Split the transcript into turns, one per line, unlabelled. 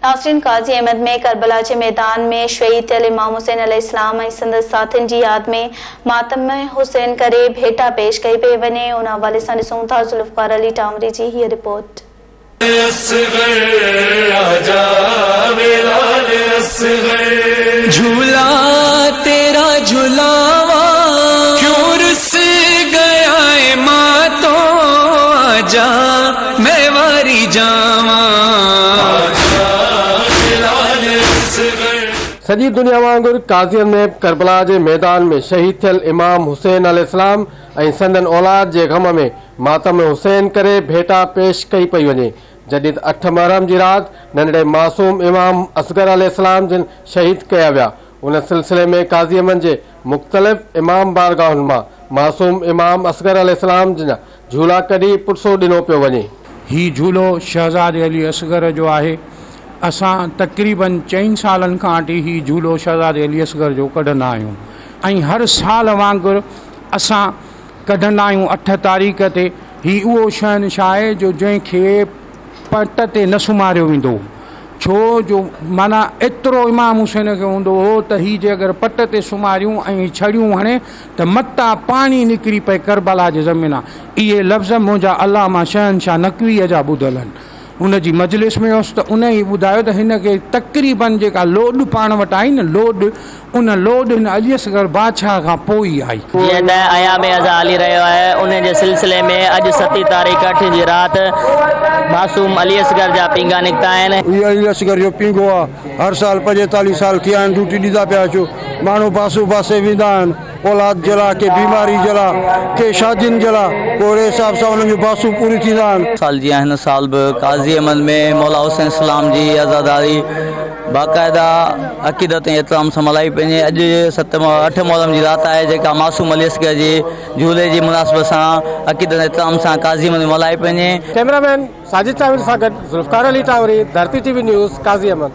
नाज़रीन, काजी अहमद में करबला के मैदान में शहीद थियल इमाम हुसैन अलैहिस्सलाम ऐं संदसि साथियुनि जी याद में मातम हुसैन करे भेटा पेश कई पे वञे। उन हवाले सां ॾिसूं था ज़ुल्फ़कार अली टामरी जी हीअ रिपोर्ट।
झूला तेरा झुलावा क्यों रुस गया है माँ, तो आजा मैं वारी जावा।
सॼी दुनिया वांगुरु काज़ियन में करबला जे मैदान में शहीद थियल इमाम हुसैन अलैहिस्सलाम ऐं संदन औलाद जे गम में मातम हुसैन करे भेटा पेश कई पई वञे। जॾहिं 8 मुहर्रम जी राति नंढड़े मासूम इमाम असगर अलैहिस्सलाम जिन शहीद कया विया। उन सिलसिले में काज़ी अहमद जे मुख़्तलिफ़ इमाम बारगाहुनि मां मासूम इमाम असगर अलैहिस्सलाम जिन झूला कढी पुरसो ॾिनो पियो वञे।
ही झूलो शहज़ादे अली असगर जो आहे। असां तक़रीबन 4 सालनि खां वठी ही झूलो शहज़ादे अली असगर जो कढंदा आहियूं ऐं हर साल वांगुरु असां कढंदा आहियूं 8 तारीख़ ते। ही उहो शहंशाह आहे जो जंहिंखे पट ते न सुम्हारियो वेंदो, छो जो माना एतिरो इमाम हुसैन खे हूंदो हो त ही जे अगरि पट ते सुम्हारियूं ऐं छड़ियूं हणे त मता पाणी निकिरी पए करबला जे ज़मीन। इहे लफ़्ज़ मुंहिंजा अलामा शहंशाह नक़वीअ जा ॿुधल आहिनि। उन जी मजलिस में हुअसि त उन ई ॿुधायो त हिन खे तक़रीबन जेका लोड पाण वटि आई न लोड, उन लोड हिन अली असगर बादशाह खां पोइ आई।
जीअं त अयाम अज़ा हली रहियो आहे, उन जे सिलसिले में अॼु 7 तारीख़ 8 जी राति मासूम अली असगर जा पींगा निकिता आहिनि।
इहो अली असगर जो पींगो आहे। हर साल 45 साल थिया आहिनि, ड्यूटी ॾींदा पिया अचो। माण्हू पासो पासे वेंदा आहिनि, औलाद जे लाइ, के बीमारी जे लाइ, के शादियुनि जे लाइ, पोइ हिसाब सां उन्हनि जो बासू पूरी थींदा आहिनि।
साल जीअं हिन साल बि काज़ी अहमद में मौला हुसैन सलाम जी आज़ादारी बाक़ाइदा अक़ीदत ऐं एतिराम सां मल्हाई पंहिंजे। अॼु 8 मुहर्रम जी राति आहे जेका मासूम अली असगर जे झूले जी मुनासिबत सां अक़ीदत एतिराम सां काज़ी अहमद में मल्हाई पंहिंजे।
कैमरामैन साजिद तामिर सां गॾु ज़ुल्फ़कार अली टामरी, धरती टीवी न्यूज़, काज़ी अहमद।